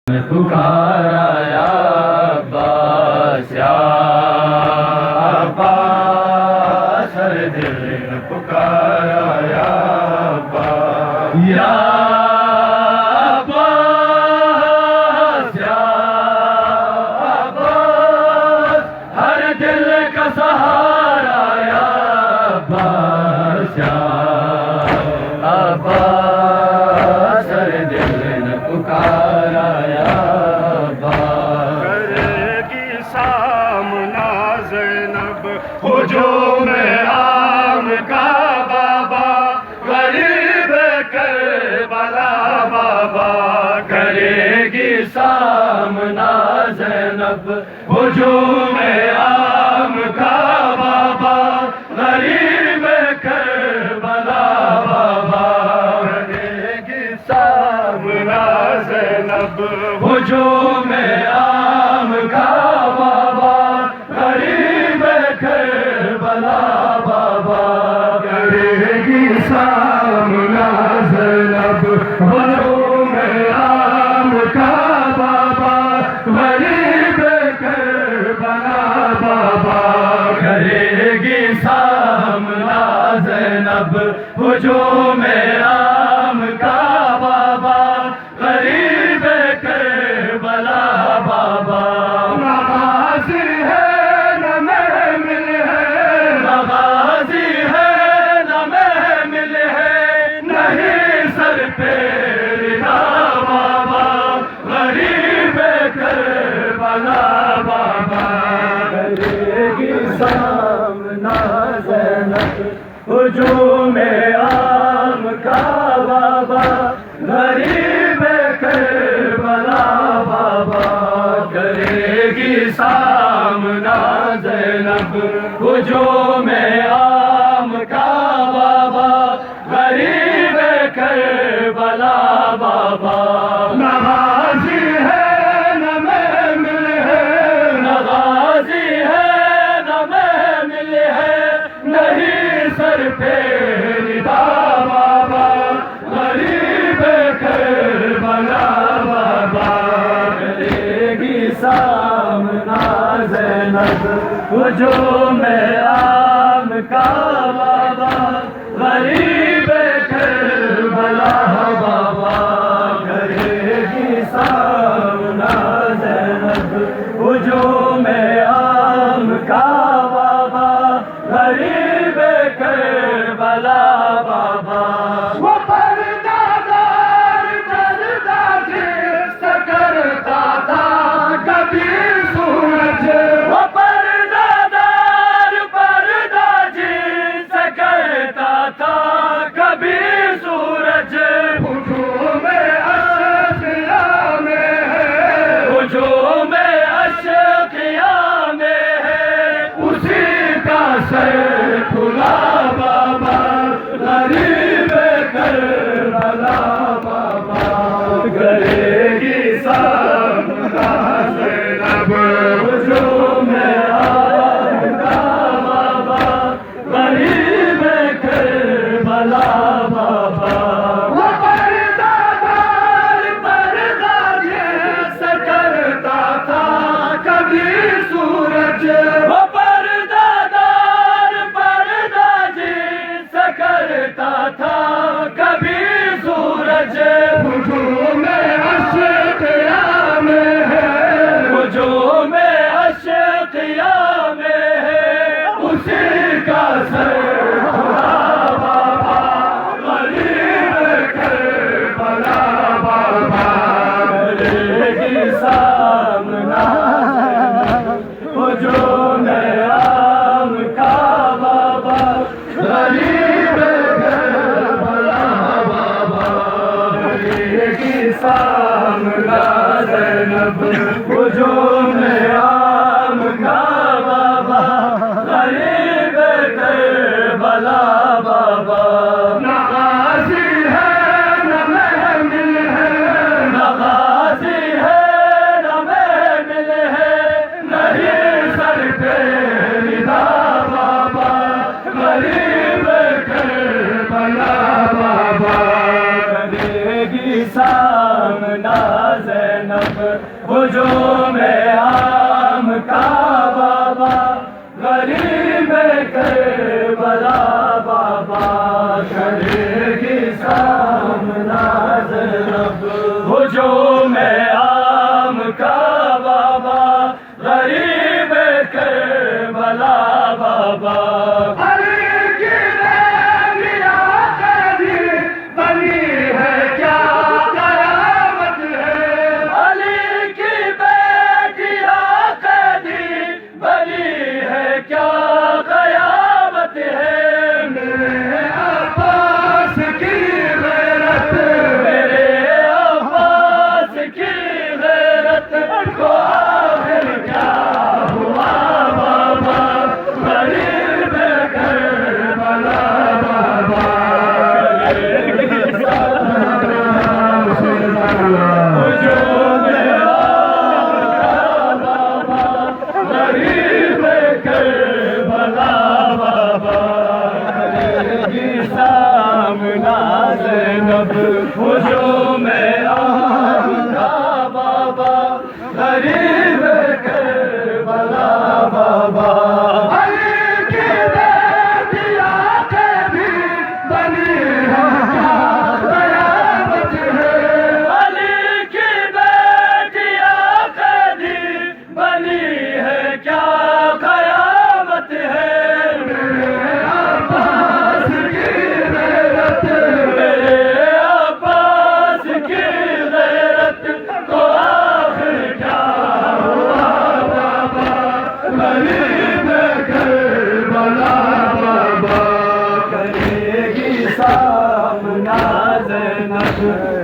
پکارا یا عباس یا عباس، ہر دل نے پکارا یا عباس یا عباس یا عباس، ہر دل کا سہارا یا عباس یا عباس، ہر دل نے پکارا یا عباس۔ کرے گی سامنا زینب ہجوم عام کا بابا، غریب کربلا بابا، کرے گی سامنا زینب ہجوم عام کا بابا، غریب کربلا بابا، کرے گی سامنا زینب ہجوم عام کا بابا، غریب کربلا بابا، کرے گی سامنا زینب ہجوم عام کا بابا، غریب کربلا بابا، کرے گی سامنا زینب ہجوم عام کا بابا، غریب کربلا بابا، نغازی ہے نہ محمل ہے، نغازی ہے نہ محمل ہے، نہیں سر پہ ردا بابا، غریب کربلا بابا، کرے گی سامنا زینب ہجوم عام کا بابا، غریب کربلا بابا، کرے گی سامنا زینب ہجوم عام کا بابا، غریب کربلا بابا، نغازی ہے نہ محمل ہے، نغازی ہے نہ محمل ہے، نہیں سر پہ ردا بابا، غریب کربلا بابا، کرے گی سامنا زینب ہجوم عام کا بابا، غریب کربلا بابا، کرے گی سامنا زینب ہجوم عام کا بابا، غریب کربلا بابا، وہ پردہ دار پردہ جس کرتا تھا کبھی سورج، وہ پردہ دار پردہ جن سے کرتا تھا کبھی سورج، ہجوم اشقیا میں ہے، ہجوم اشقیا میں ہے، اسی کا سر کھلا بابا، غریب کربلا بابا، کرے گی سامنا زینب ہجوم عام کا بابا، غریب کربلا بابا، وہ پردہ دار پردہ جس کرتا تھا کبھی سورج، وہ پردہ دار پردہ جن سے کرتا تھا کبھی سورج، ہجوم اشقیا میں ہے، ہجوم اشقیا میں ہے، اسی کا سر کھلا بابا، غریب کربلا بابا، کرے گی سامنا ہجوم عام کا بابا، غریب کربلا بابا، کرے گی سامنا زینب ہجوم عام کا بابا، غریب کربلا بابا، نغازی ہے نہ محمل ہے، نغازی ہے نہ محمل ہے، نہیں سر پہ ردا بابا، غریب کربلا بابا، کرے گی سامنا زینب ہجوم عام کا بابا غریب کربلا بابا کرے گی سامنا زینب ہجوم عام کا بابا غریب کربلا بابا ہجوم عام کا بابا غریب کربلا بابا علی کی بیٹیاں بھی بنی ہے کیا قیامت ہے علی کی بیٹیاں بھی بنی ہے کیا قیامت ہے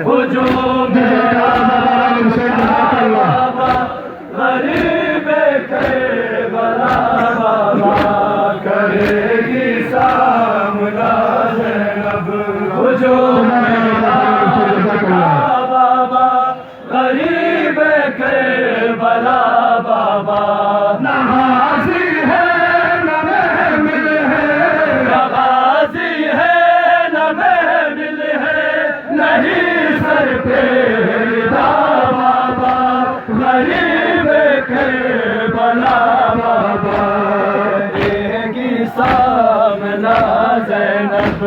ہجوم عام کا بابا غریب کربلا بابا کرے گی سامنا زینب ہجوم عام کا بابا غریب کربلا بابا نمازی ہے نہ محمل ہے نہ غازی ہے نہ محمل ہے نہیں سر پہ ردا بابا غریب کربلا بابا کرے گی سامنا زینب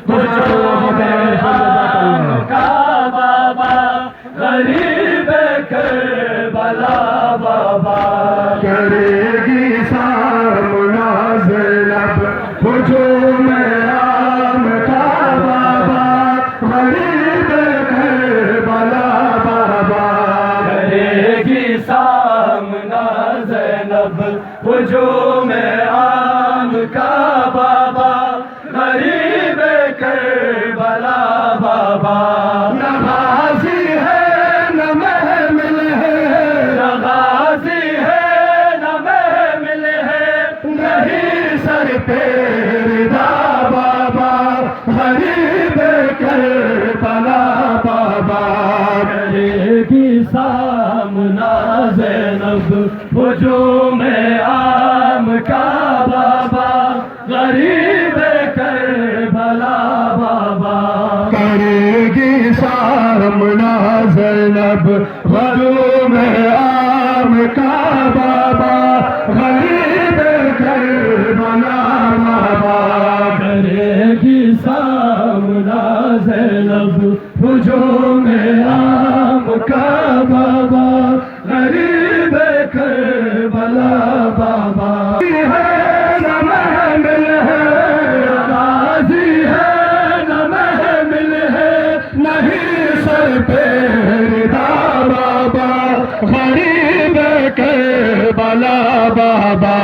ہجوم عام کا بابا غریب کربلا بابا کرے گی سامنا زینب ہجوم عام کا بابا غریب کربلا بابا کرے گی سامنا زینب ہجوم عام کا بابا غریب کربلا بابا نمازی ہے نہ محمل ہے نہ غازی ہے نہ محمل ہے نہیں سر پہ ردا بابا غریب کربلا بابا کرے گی سامنا زینب ہجوم عام کا بابا غریب کربلا بابا کرے گی سامنا زینب ہجوم عام کا بابا غریب کربلا بابا کرے گی سامنا زینب ہجوم عام کا بابا غریب کربلا بابا ہے نہ محمل ہے غازی ہے نہ محمل ہے نہیں سر پہ ردا بابا غریب کربلا بابا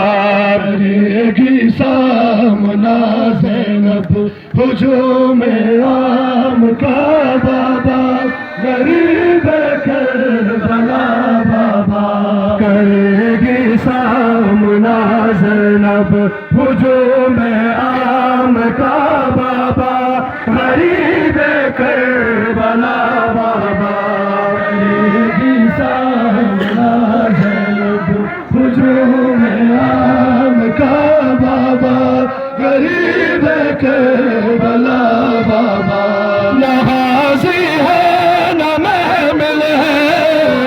کرے گی سامنا زینب ہجوم عام کا بابا غریب کربلا بابا کرے گی سامنا زینب ہجوم عام کا بابا غریب کربلا بابا کرے گی سامنا زینب ہجوم عام کا بابا غریب کربلا بابا نہ غازی ہے نہ محمل ہے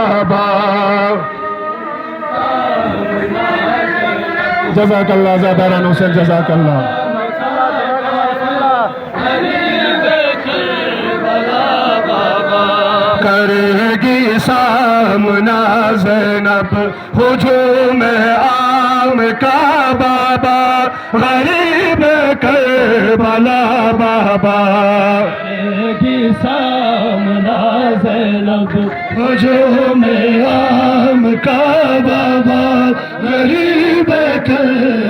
بابا جزاک اللہ زیادہ حسین جزاک اللہ کرے گی سامنا زینب ہجوم عام کا بابا غریب کربلا بابا کرے گی سامنا زینب ہجوم عام کا بابا غریب کربلا